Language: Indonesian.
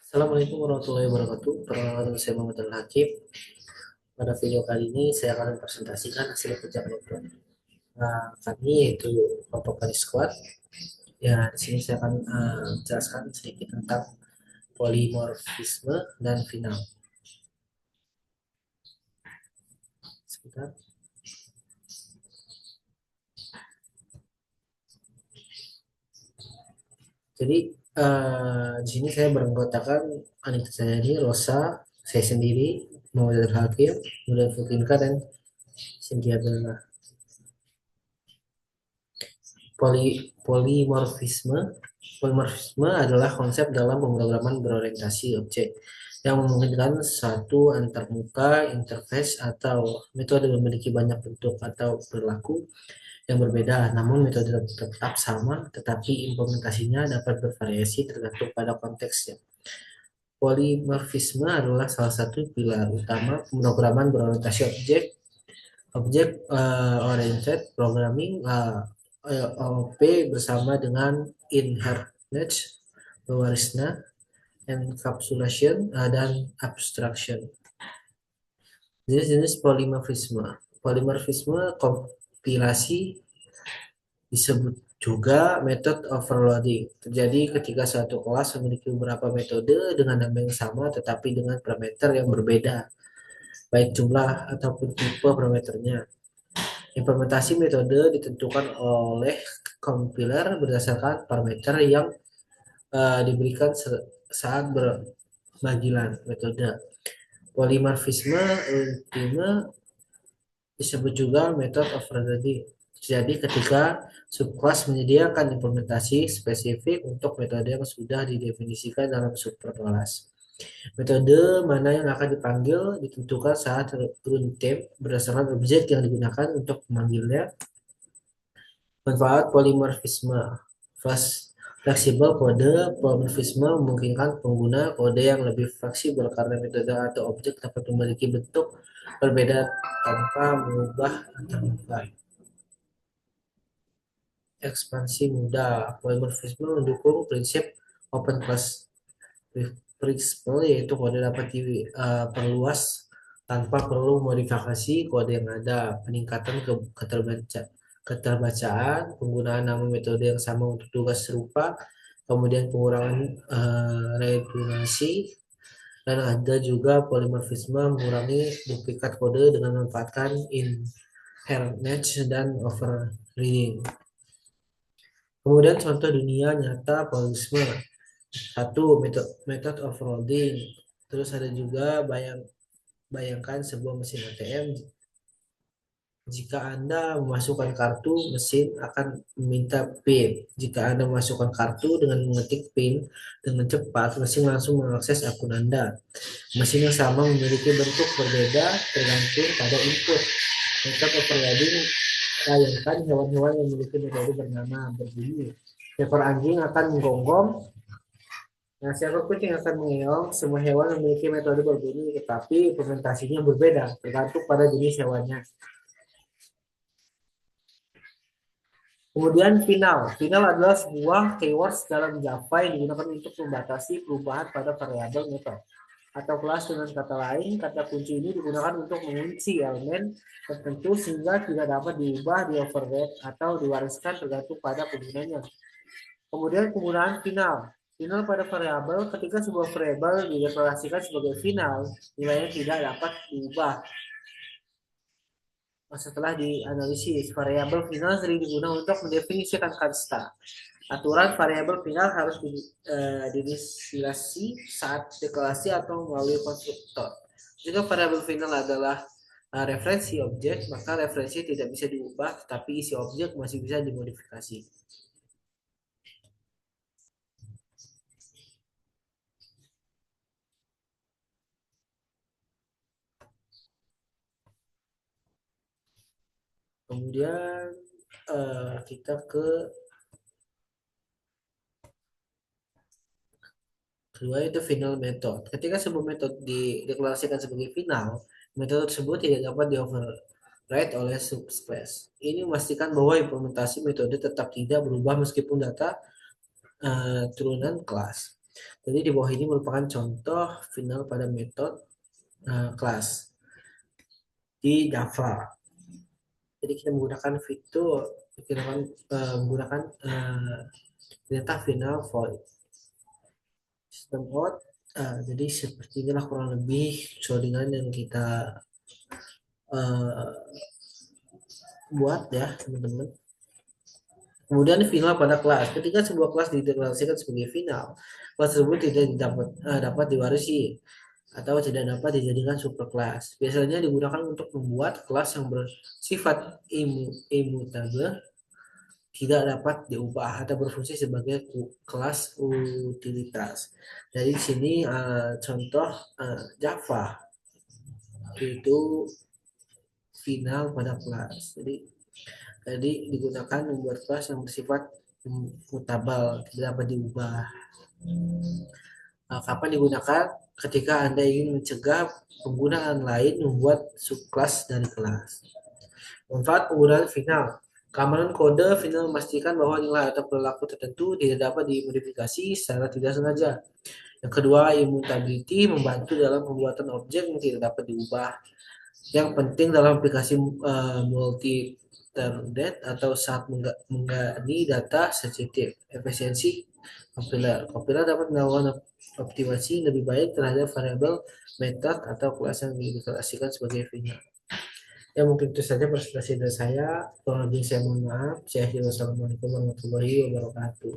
Assalamualaikum warahmatullahi wabarakatuh. Perkenalkan saya Muhammad Al-Hakim. Pada video kali ini saya akan mempresentasikan hasil kerja kelompok kami yaitu kelompok garis squad. Ya, di sini saya akan menjelaskan sedikit tentang polimorfisme dan final. Sebentar. Jadi di sini saya beranggotakan Anita saya ini, Rosa, saya sendiri, Muhammad Al-Hakim, Muhammad Fukinka, dan Cynthia Bella. Polimorfisme Polimorfisme adalah konsep dalam pemrograman berorientasi objek yang memungkinkan satu antarmuka, interface, atau metode memiliki banyak bentuk atau perilaku yang berbeda, namun metode tetap sama, tetapi implementasinya dapat bervariasi tergantung pada konteksnya. Polimorfisme adalah salah satu pilar utama pemrograman berorientasi objek Object Oriented Programming OOP bersama dengan inheritance, pewarisna, encapsulation, dan abstraction. Jenis-jenis polimorfisme. Polimorfisme kompilasi disebut juga method overloading. Terjadi ketika suatu kelas memiliki beberapa metode dengan nama yang sama tetapi dengan parameter yang berbeda, baik jumlah ataupun tipe parameternya. Implementasi metode ditentukan oleh compiler berdasarkan parameter yang diberikan saat berbagilan metode. Polimorfisme ultime disebut juga metode overloading. Jadi ketika subclass menyediakan implementasi spesifik untuk metode yang sudah didefinisikan dalam subclass. Metode mana yang akan dipanggil ditentukan saat runtime berdasarkan objek yang digunakan untuk memanggilnya. Manfaat polimorfisme. Fleksibel kode polimorfisme memungkinkan pengguna kode yang lebih fleksibel karena metode atau objek dapat memiliki bentuk berbeda tanpa mengubah antarmuka. Ekspansi mudah. Polimorfisme mendukung prinsip open class principle, yaitu kode dapat diperluas tanpa perlu modifikasi kode yang ada. Peningkatan keterbacaan, penggunaan nama metode yang sama untuk tugas serupa, kemudian pengurangan redundansi, dan ada juga polimorfisme mengurangi duplikat kode dengan memanfaatkan inheritance dan overriding. Kemudian contoh dunia nyata polimorfisme. Satu, method overloading. Terus ada juga bayangkan sebuah mesin ATM. Jika Anda memasukkan kartu, mesin akan meminta PIN. Jika Anda memasukkan kartu dengan mengetik PIN dengan cepat, mesin langsung mengakses akun Anda. Mesin yang sama memiliki bentuk berbeda tergantung pada input. Method overloading, bayangkan hewan-hewan yang memiliki metode bernama berbunyi. Seekor anjing akan menggonggong. Nah, seekor kucing akan mengeong. Semua hewan memiliki metode berbunyi, tetapi implementasinya berbeda, tergantung pada jenis hewannya. Kemudian final. Final adalah sebuah keywords dalam Java yang digunakan untuk membatasi perubahan pada variabel metode atau kelas. Dengan kata lain, kata kunci ini digunakan untuk mengunci elemen tertentu sehingga tidak dapat diubah, di-override, atau diwariskan tergantung pada penggunanya. Kemudian penggunaan final. Final pada variabel, ketika sebuah variabel dideklarasikan sebagai final, nilainya tidak dapat diubah. Setelah dianalisis, variabel final sering digunakan untuk mendefinisikan kasta. Aturan variabel final harus diinisiasi saat deklarasi atau melalui konstruktor. Jika variabel final adalah referensi objek, maka referensi tidak bisa diubah, tetapi isi objek masih bisa dimodifikasi. Kemudian kita kedua itu final method. Ketika sebuah metode dideklarasikan sebagai final, metode tersebut tidak dapat di-override oleh subclass. Ini memastikan bahwa implementasi metode tetap tidak berubah meskipun data turunan kelas. Jadi di bawah ini merupakan contoh final pada metode kelas di Java. Jadi kita menggunakan fitur kita menggunakan data final void sistem out. Jadi seperti inilah kurang lebih codingan yang kita uh, buat ya teman-teman. Kemudian final pada kelas. Ketika sebuah kelas dideklarasikan sebagai final, kelas tersebut tidak dapat diwarisi atau tidak dapat dijadikan superkelas. Biasanya digunakan untuk membuat kelas yang bersifat immutable, tidak dapat diubah atau berfungsi sebagai kelas utilitas. Jadi di sini contoh Java itu final pada kelas. Jadi digunakan membuat kelas yang bersifat mutabel, tidak dapat diubah. Kapan digunakan? Ketika Anda ingin mencegah penggunaan lain membuat subkelas dari kelas. Manfaat penggunaan final. Keamanan kode final memastikan bahwa nilai atau perilaku tertentu tidak dapat dimodifikasi secara tidak sengaja. Yang kedua, immutability membantu dalam pembuatan objek yang tidak dapat diubah. Yang penting dalam aplikasi multi-threaded atau saat menggali data sensitif. Efisiensi compiler. Compiler dapat melakukan optimasi lebih baik terhadap variabel, metode, atau kelas yang dideklarasikan sebagai final. Ya mungkin itu saja presentasi dari saya. Kurang lebih saya mohon maaf. Saya Assalamualaikum warahmatullahi wabarakatuh.